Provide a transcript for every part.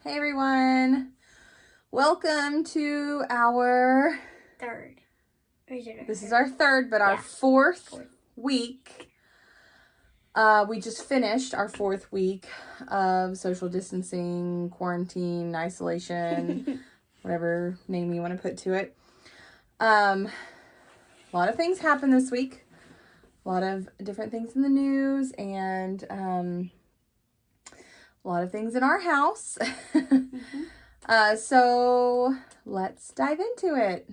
Hey everyone, welcome to our third. This is our third, but our fourth week. We just finished our fourth week of social distancing, quarantine, isolation, whatever name you want to put to it. A lot of things happened this week. A lot of different things in the news, and a lot of things in our house. So let's dive into it.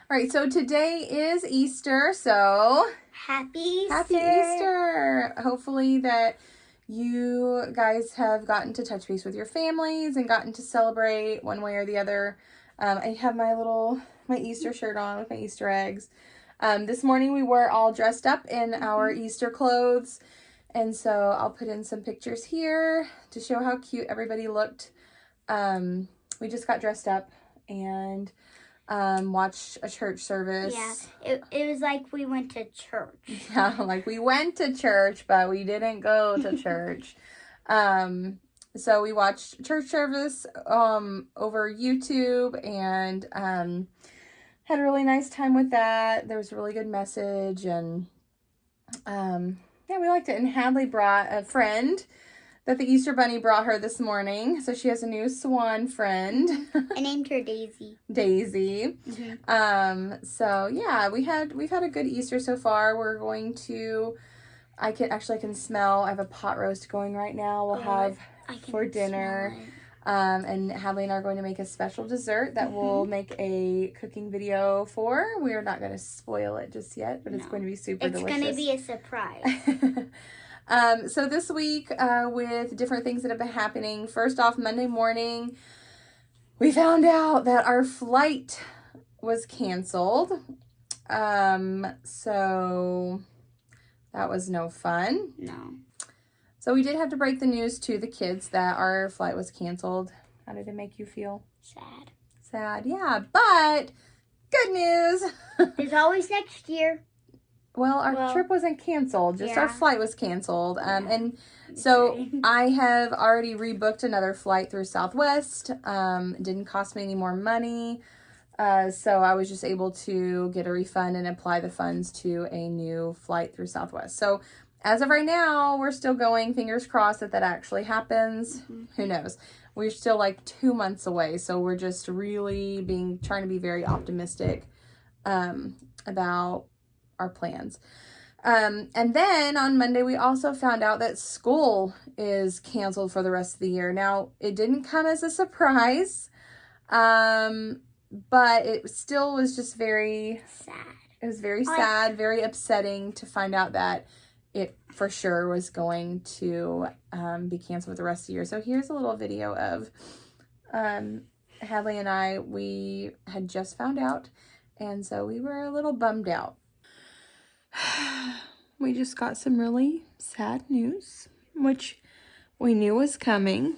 All right, so today is Easter, so Happy Easter. Happy Easter. Hopefully that you guys have gotten to touch base with your families and gotten to celebrate one way or the other. I have my Easter shirt on with my Easter eggs. This morning we were all dressed up in our Easter clothes, and so I'll put in some pictures here to show how cute everybody looked. We just got dressed up and watched a church service. Yeah, it was like we went to church. Yeah, like we went to church, but we didn't go to church. So we watched church service over YouTube and had a really nice time with that. There was a really good message, and yeah, we liked it. And Hadley brought a friend that the Easter Bunny brought her this morning. So she has a new swan friend. I named her Daisy. Daisy. So yeah, we've had a good Easter so far. We're going to, I can smell, I have a pot roast going right now. We'll have for dinner. And Hadley and I are going to make a special dessert that we'll make a cooking video for. We are not going to spoil it just yet, but it's going to be super delicious. It's going to be a surprise. So this week, with different things that have been happening, first off, Monday morning, we found out that our flight was canceled. So that was no fun. No. So we did have to break the news to the kids that our flight was canceled. How did it make you feel? Sad. Sad, yeah, but good news. There's always next year. Well, our trip wasn't canceled, just our flight was canceled. And so I have already rebooked another flight through Southwest. It didn't cost me any more money. So I was just able to get a refund and apply the funds to a new flight through Southwest. So as of right now, we're still going, fingers crossed that actually happens. Who knows? We're still like 2 months away. So we're just really trying to be very optimistic about our plans. And then on Monday, we also found out that school is canceled for the rest of the year. Now, it didn't come as a surprise, but it still was just very sad. It was very sad, very upsetting to find out that it for sure was going to be canceled for the rest of the year. So here's a little video of Hadley and I. We had just found out, and so we were a little bummed out. We just got some really sad news, which we knew was coming.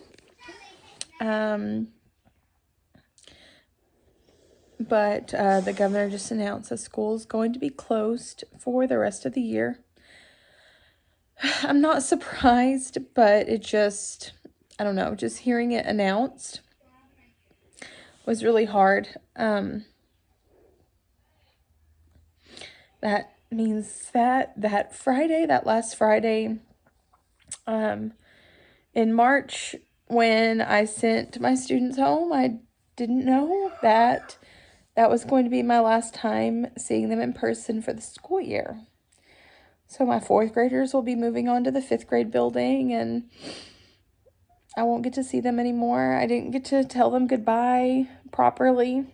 But the governor just announced that school's going to be closed for the rest of the year. I'm not surprised, but it just, I don't know, just hearing it announced was really hard. That means that last Friday, in March, when I sent my students home, I didn't know that was going to be my last time seeing them in person for the school year. So my 4th graders will be moving on to the 5th grade building, and I won't get to see them anymore. I didn't get to tell them goodbye properly.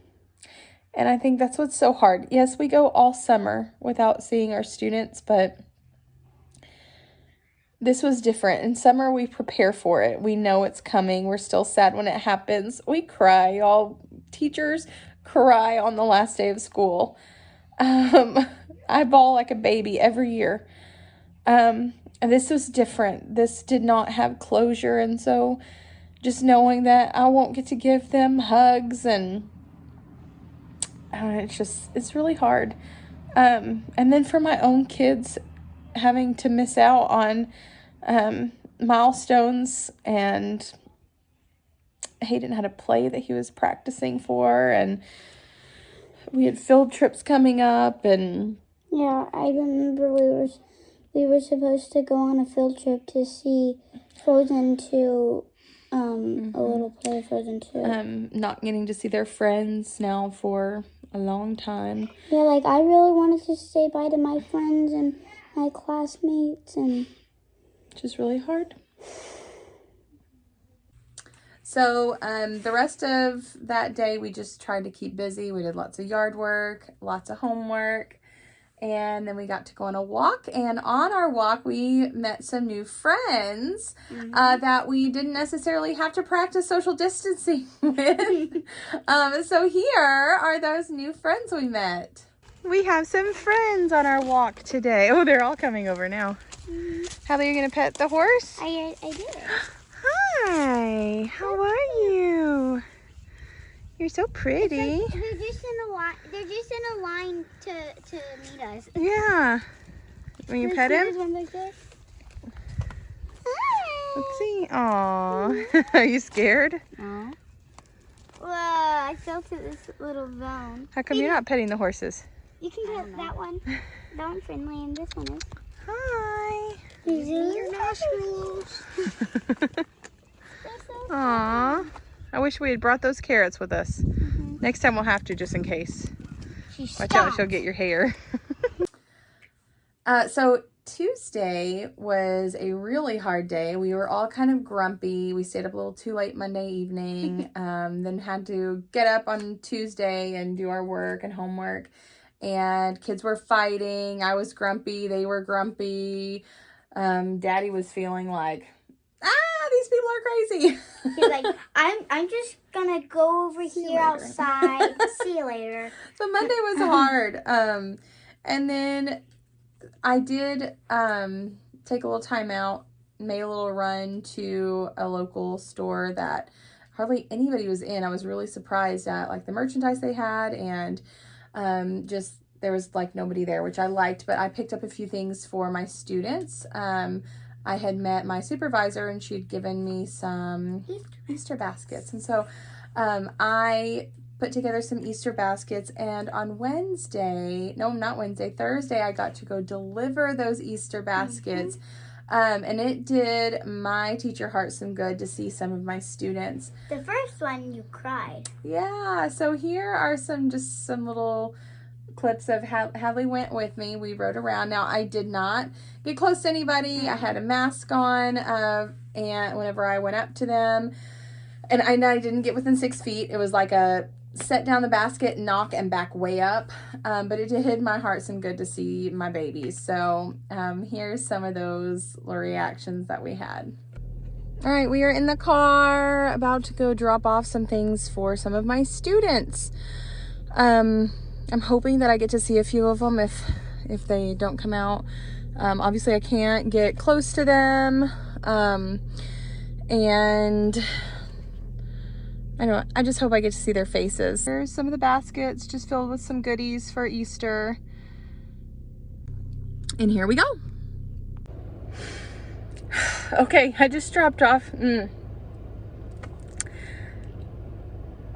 And I think that's what's so hard. Yes, we go all summer without seeing our students, but this was different. In summer, we prepare for it. We know it's coming. We're still sad when it happens. We cry. All teachers cry on the last day of school. I bawl like a baby every year. And this was different. This did not have closure. And so just knowing that I won't get to give them hugs and it's really hard. And then for my own kids, having to miss out on milestones, and Hayden had a play that he was practicing for, and we had field trips coming up, and yeah, I remember we were supposed to go on a field trip to see Frozen 2, a little play of Frozen 2. Not getting to see their friends now for a long time. Yeah, like I really wanted to say bye to my friends and my classmates, and which is really hard. So the rest of that day, we just tried to keep busy. We did lots of yard work, lots of homework, and then we got to go on a walk. And on our walk, we met some new friends that we didn't necessarily have to practice social distancing with. So here are those new friends we met. We have some friends on our walk today. Oh, they're all coming over now. Hallie, you're going to pet the horse? I did. Hi, how are you? You're so pretty. They're just in a line. They're just in a line to meet us. Yeah. Will you pet him? There's one back there. Let's see. Aw. Are you scared? No. Whoa, I fell to this little bone. How come you're not petting the horses? You can pet that one. That one's friendly, and this one is. Hi. These are your nostrils. Aw. I wish we had brought those carrots with us. Next time we'll have to, just in case. Watch out, she'll get your hair. So Tuesday was a really hard day. We were all kind of grumpy. We stayed up a little too late Monday evening. Then had to get up on Tuesday and do our work and homework. And kids were fighting. I was grumpy. They were grumpy. Daddy was feeling like, these people are crazy. He's like, I'm just gonna go over here outside. See you later. So Monday was hard. And then I did take a little time out, made a little run to a local store that hardly anybody was in. I was really surprised at like the merchandise they had, and just there was like nobody there, which I liked, but I picked up a few things for my students. I had met my supervisor and she'd given me some Easter baskets. And so I put together some Easter baskets, and on Thursday, I got to go deliver those Easter baskets. And it did my teacher heart some good to see some of my students. The first one, you cried. Yeah, so here are some little clips of how Hadley went with me. We rode around. Now, I did not get close to anybody. I had a mask on, and whenever I went up to them, and I didn't get within 6 feet. It was like a set down the basket, knock, and back way up. But it did my heart some good to see my babies. So here's some of those little reactions that we had. All right, we are in the car about to go drop off some things for some of my students. I'm hoping that I get to see a few of them if they don't come out. Obviously, I can't get close to them. And I just hope I get to see their faces. Here's some of the baskets just filled with some goodies for Easter. And here we go. Okay, I just dropped off.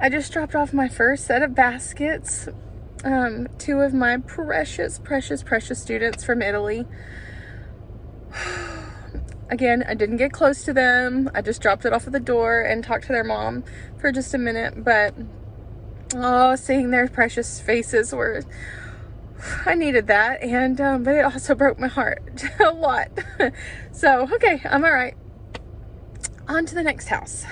I just dropped off my first set of baskets. 2 of my precious students from Italy. Again, I didn't get close to them. I just dropped it off at the door and talked to their mom for just a minute, but seeing their precious faces I needed that, and but it also broke my heart a lot. So, okay, I'm all right. On to the next house.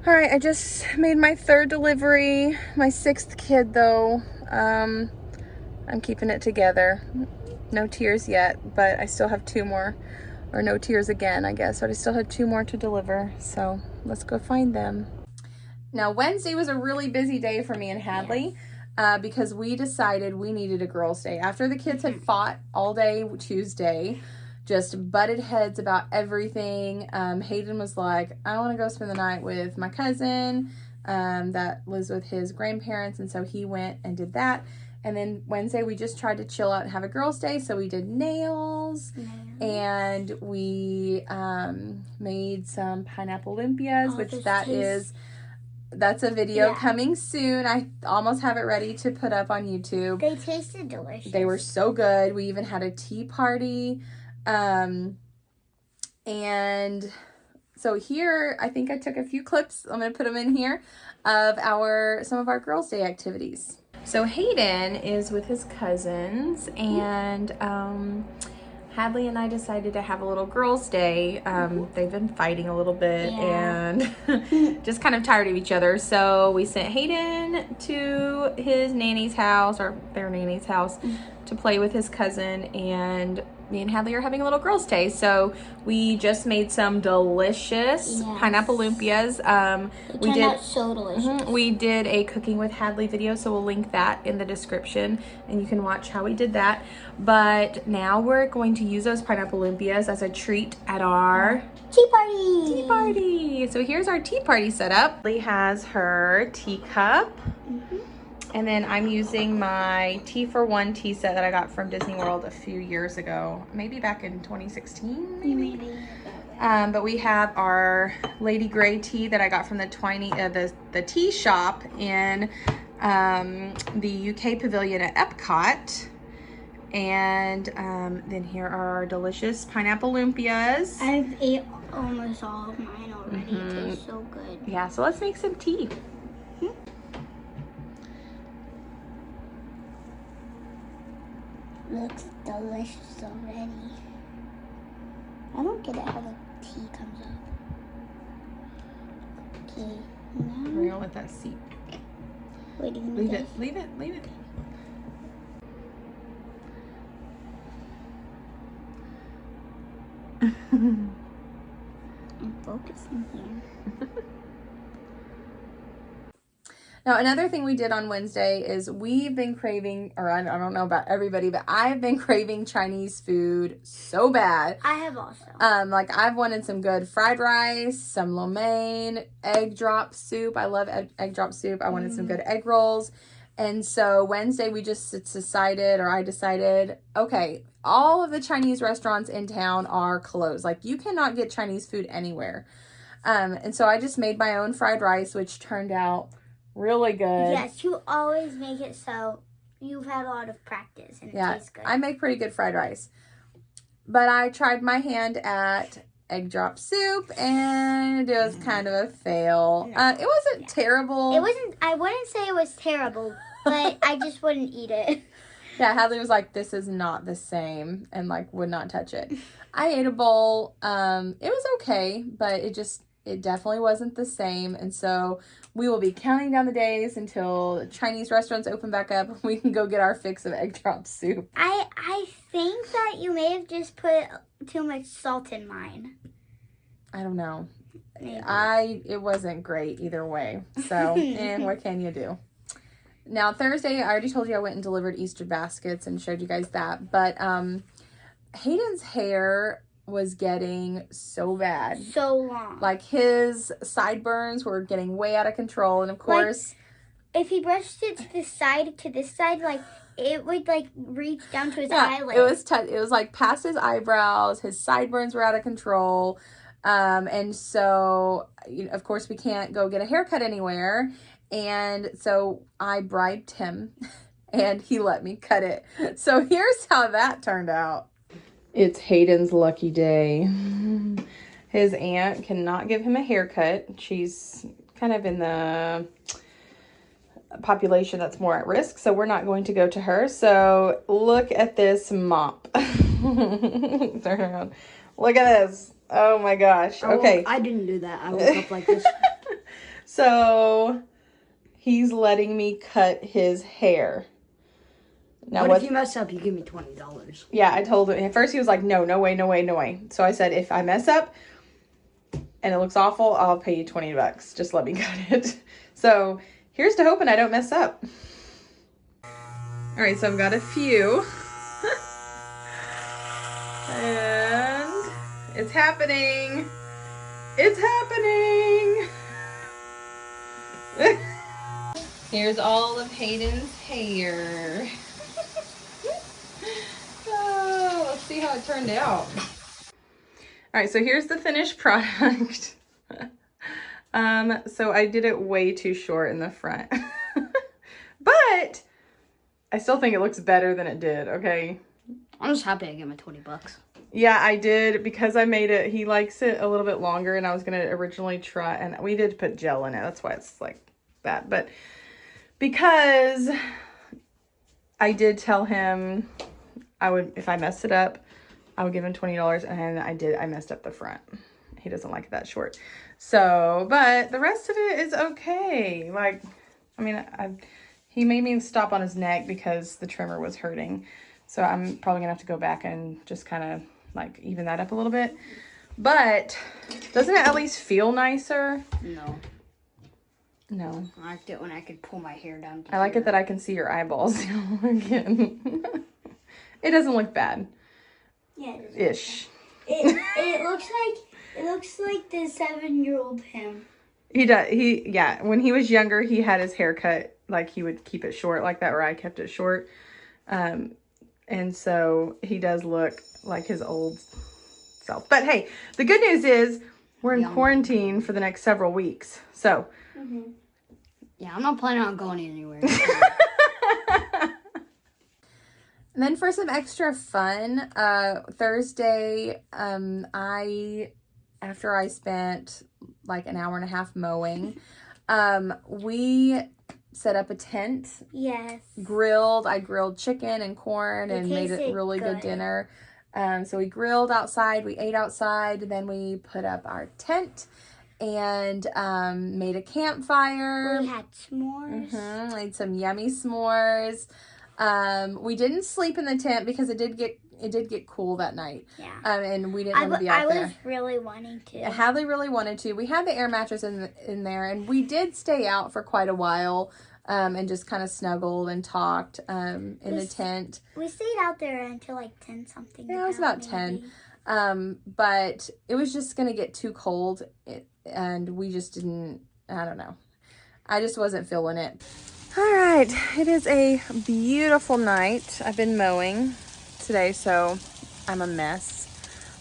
All right, I just made my 3rd delivery, my 6th kid though. I'm keeping it together. No tears yet, but I still have 2 more or no tears again, I guess. But I still have 2 more to deliver. So let's go find them. Now, Wednesday was a really busy day for me and Hadley because we decided we needed a girls' day. After the kids had fought all day Tuesday, just butted heads about everything, Hayden was like, I want to go spend the night with my cousin that lives with his grandparents. And so he went and did that. And then Wednesday, we just tried to chill out and have a girls' day. So we did nails and we made some pineapple lumpias, which that's a video coming soon. I almost have it ready to put up on YouTube. They tasted delicious. They were so good. We even had a tea party. And so here, I think I took a few clips. I'm going to put them in here of some of our girls' day activities. So Hayden is with his cousins, and Hadley and I decided to have a little girls' day. They've been fighting a little bit and just kind of tired of each other. So we sent Hayden to his nanny's house, or their nanny's house, to play with his cousin, and me and Hadley are having a little girls' day. So we just made some delicious pineapple lumpias. We did so delicious. We did a cooking with Hadley video, so we'll link that in the description and you can watch how we did that. But now we're going to use those pineapple lumpias as a treat at our tea party. Tea party. So here's our tea party setup. Hadley has her teacup. And then I'm using my Tea for One tea set that I got from Disney World a few years ago. Maybe back in 2016, maybe. But we have our Lady Grey tea that I got from the tea shop in the UK Pavilion at Epcot. And then here are our delicious pineapple lumpias. I've ate almost all of mine already. It tastes so good. Yeah, so let's make some tea. Looks delicious already. I don't get it how the tea comes up. Okay, now We're gonna let that seep. Wait, Leave it. Leave it. I'm focusing here. Now, another thing we did on Wednesday is we've been craving, or I don't know about everybody, but I've been craving Chinese food so bad. I have also. Like I've wanted some good fried rice, some lo mein, egg drop soup. I love egg drop soup. I wanted some good egg rolls. And so Wednesday we just I decided, okay, all of the Chinese restaurants in town are closed. Like you cannot get Chinese food anywhere. And so I just made my own fried rice, which turned out really good. Yes, you always make it so you've had a lot of practice and it tastes good. I make pretty good fried rice. But I tried my hand at egg drop soup and it was kind of a fail. It wasn't terrible. I wouldn't say it was terrible, but I just wouldn't eat it. Yeah, Hadley was like, this is not the same, and like would not touch it. I ate a bowl. It was okay, but it definitely wasn't the same. And so we will be counting down the days until Chinese restaurants open back up and we can go get our fix of egg drop soup. I think that you may have just put too much salt in mine. I don't know. Maybe. It wasn't great either way. So, what can you do? Now, Thursday, I already told you I went and delivered Easter baskets and showed you guys that. But Hayden's hair was getting so bad. So long. Like his sideburns were getting way out of control. And of course, like, if he brushed it to this side, like it would like reach down to his eyelid. It was like past his eyebrows. His sideburns were out of control. And so, of course, we can't go get a haircut anywhere. And so I bribed him and he let me cut it. So here's how that turned out. It's Hayden's lucky day. His aunt cannot give him a haircut. She's kind of in the population that's more at risk, so we're not going to go to her. So look at this mop. Turn around. Look at this. Oh my gosh. Okay. I didn't do that. I woke up like this. So he's letting me cut his hair. Now, but if you mess up, you give me $20. Yeah, I told him. At first, he was like, no way, no way, no way. So I said, if I mess up and it looks awful, I'll pay you $20. Just let me cut it. So here's to hoping I don't mess up. All right, so I've got a few. And it's happening. It's happening. Here's all of Hayden's hair. Oh, let's see how it turned out. All right, so here's the finished product. So I did it way too short in the front. But I still think it looks better than it did, okay? I'm just happy I get my $20. Yeah, I did, because I made it, he likes it a little bit longer, and I was going to originally try, and we did put gel in it, that's why it's like that, but because I did tell him if I messed it up, I would give him $20, and I messed up the front. He doesn't like it that short. So, but the rest of it is okay. Like, I mean, he made me stop on his neck because the trimmer was hurting. So I'm probably gonna have to go back and just kind of like even that up a little bit. But doesn't it at least feel nicer? No. No. I liked it when I could pull my hair down. I like it that I can see your eyeballs again. It doesn't look bad. Yeah. Ish. It looks like the 7-year-old him. He does. Yeah. When he was younger, he had his hair cut like he would keep it short like that, or I kept it short. And so he does look like his old self. But hey, the good news is we're in quarantine for the next several weeks. So. Mm-hmm. Yeah, I'm not planning on going anywhere. And then for some extra fun, Thursday, after I spent like an hour and a half mowing, we set up a tent. Yes. I grilled chicken and corn and made a really good dinner. So we grilled outside, we ate outside, then we put up our tent and made a campfire. We had s'mores. Made some yummy s'mores. We didn't sleep in the tent because it did get cool that night. Yeah. And we didn't want to be out there. I was really wanting to. Hadley really wanted to. We had the air mattress in there, and we did stay out for quite a while, and just kind of snuggled and talked in the tent. We stayed out there until like 10 something. Yeah, it was about 10. But it was just gonna get too cold, and we just didn't. I don't know. I just wasn't feeling it. All right, it is a beautiful night. I've been mowing today, so I'm a mess,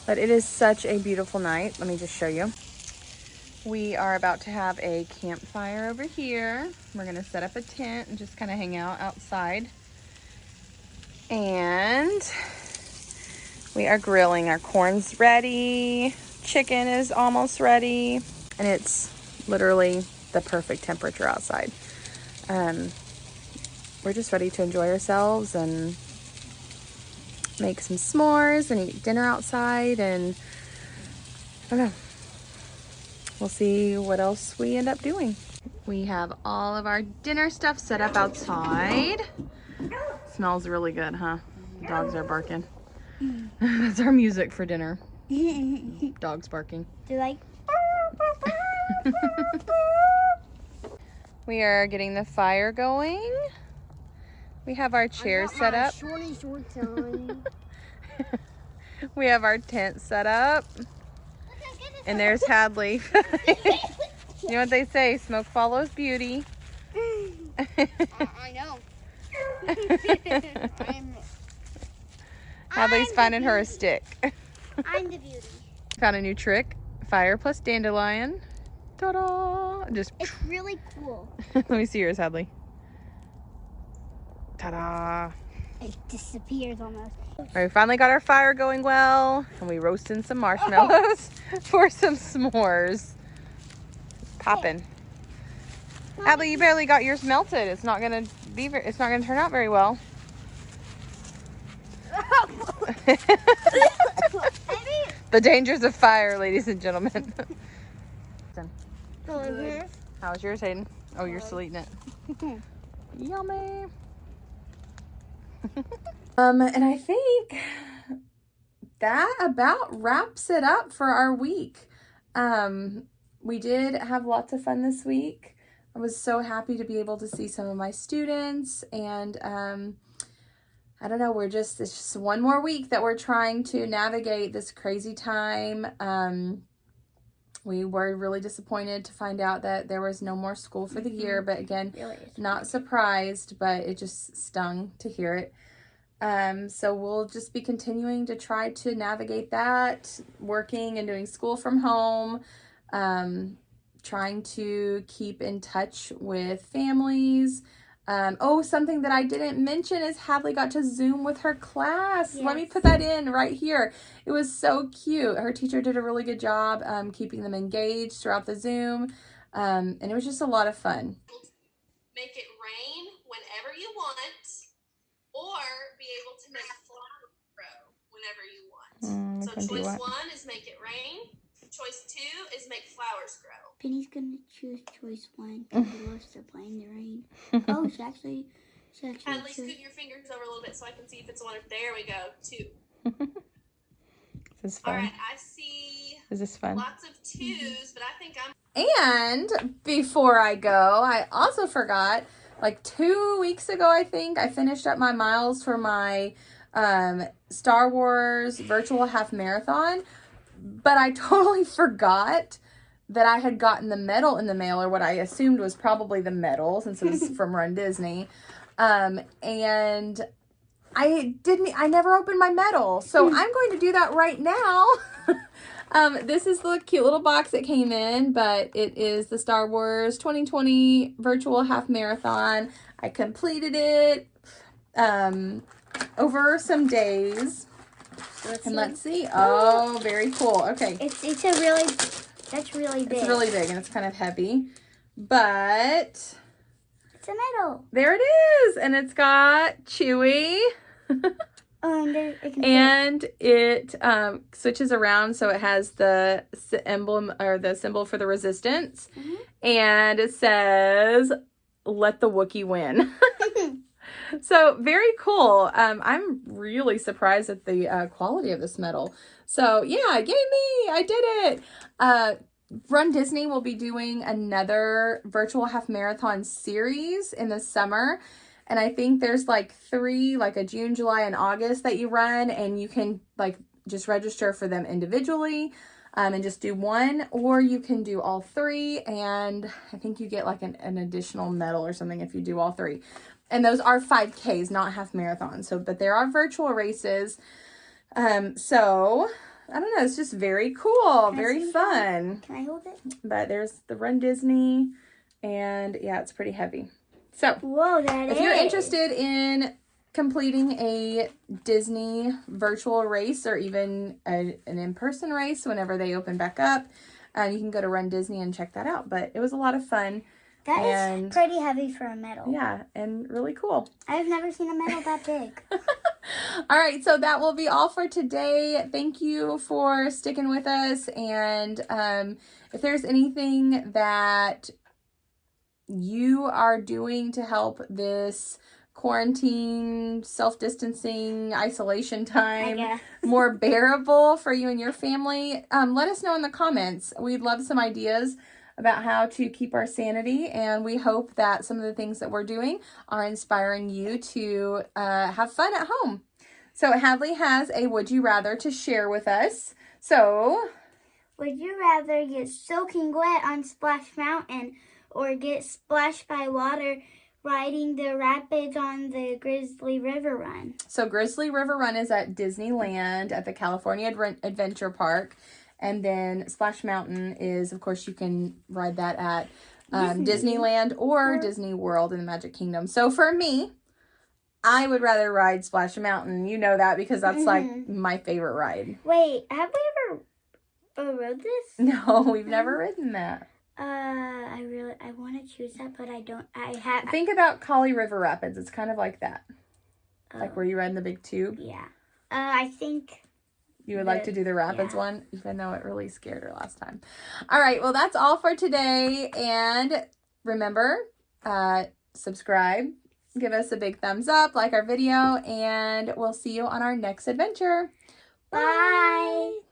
but it is such a beautiful night. Let me just show you. We are about to have a campfire over here. We're gonna set up a tent and just kind of hang out outside. And we are grilling. Our corn's ready. Chicken is almost ready. And it's literally the perfect temperature outside. We're just ready to enjoy ourselves and make some s'mores and eat dinner outside, and I don't know. We'll see what else we end up doing. We have all of our dinner stuff set up outside. Smells really good, huh? Dogs are barking. That's our music for dinner. Dogs barking. Do you like? We are getting the fire going. We have our chairs set up. We have our tent set up. And there's Hadley. You know what they say, smoke follows beauty. I know. Hadley's finding her a stick. I'm the beauty. Found a new trick. Fire plus dandelion. Ta-da! Just. It's really cool. Let me see yours, Hadley. Ta-da! It disappears almost. All right, we finally got our fire going well, and we roasted some marshmallows for some s'mores. Popping. Hadley, you barely got yours melted. It's not gonna turn out very well. The dangers of fire, ladies and gentlemen. How was yours, Hayden? Oh, you're still eating it. Yummy. And I think that about wraps it up for our week. We did have lots of fun this week. I was so happy to be able to see some of my students, and I don't know, it's just one more week that we're trying to navigate this crazy time. We were really disappointed to find out that there was no more school for the year, but again, not surprised, but it just stung to hear it. So we'll just be continuing to try to navigate that, working and doing school from home, trying to keep in touch with families. Something that I didn't mention is Hadley got to Zoom with her class. Yes. Let me put that in right here. It was so cute. Her teacher did a really good job keeping them engaged throughout the Zoom, and it was just a lot of fun. Make it rain whenever you want, or be able to make flowers grow whenever you want. So choice 1 is make it rain. Choice 2 is make flowers grow. Penny's gonna choose choice 1 because she loves to play in the rain. Oh, she actually At least scoot your fingers over a little bit so I can see if it's one. There we go. 2. This is fun. All right, I see. Is this fun? Lots of 2s, but I think I'm. And before I go, I also forgot. Like 2 weeks ago, I think I finished up my miles for my Star Wars virtual half marathon. But I totally forgot that I had gotten the medal in the mail, or what I assumed was probably the medal since it was from Run Disney. And I never opened my medal. So I'm going to do that right now. This is the cute little box it came in, but it is the Star Wars 2020 virtual half marathon. I completed it over some days. And let's see. Oh, very cool. Okay. That's really big. It's really big and it's kind of heavy, but it's a medal. There it is, and it's got Chewie. And it switches around, so it has the emblem or the symbol for the Resistance, and it says, "Let the Wookiee win." So very cool. I'm really surprised at the quality of this medal. So yeah, yay me! I did it. Run Disney will be doing another virtual half marathon series in the summer. And I think there's like 3, like a June, July, and August that you run, and you can like just register for them individually and just do one, or you can do all 3. And I think you get like an additional medal or something if you do all 3. And those are 5Ks, not half marathons. So, but there are virtual races. So I don't know. It's just very cool, very fun. Can I hold it? But there's the Run Disney, and yeah, it's pretty heavy. So, whoa, if you're interested in completing a Disney virtual race or even an in-person race whenever they open back up, you can go to Run Disney and check that out. But it was a lot of fun. That is pretty heavy for a medal. Yeah, and really cool. I've never seen a medal that big. All right, so that will be all for today. Thank you for sticking with us. And if there's anything that you are doing to help this quarantine, self-distancing, isolation time more bearable for you and your family, let us know in the comments. We'd love some ideas about how to keep our sanity, and we hope that some of the things that we're doing are inspiring you to have fun at home. So Hadley has a Would You Rather to share with us. So, would you rather get soaking wet on Splash Mountain or get splashed by water riding the rapids on the Grizzly River Run? So Grizzly River Run is at Disneyland at the California Adventure Park. And then Splash Mountain is, of course, you can ride that at Disneyland or Disney World in the Magic Kingdom. So for me, I would rather ride Splash Mountain. You know that because that's like my favorite ride. Wait, have we ever rode this? No, we've never ridden that. I want to choose that, but I don't. Think about Kali River Rapids. It's kind of like that, like where you ride in the big tube. Yeah. I think. You would like to do the Rapids one, even though it really scared her last time. All right, well, that's all for today. And remember, subscribe, Give us a big thumbs up, like our video, and we'll see you on our next adventure. Bye.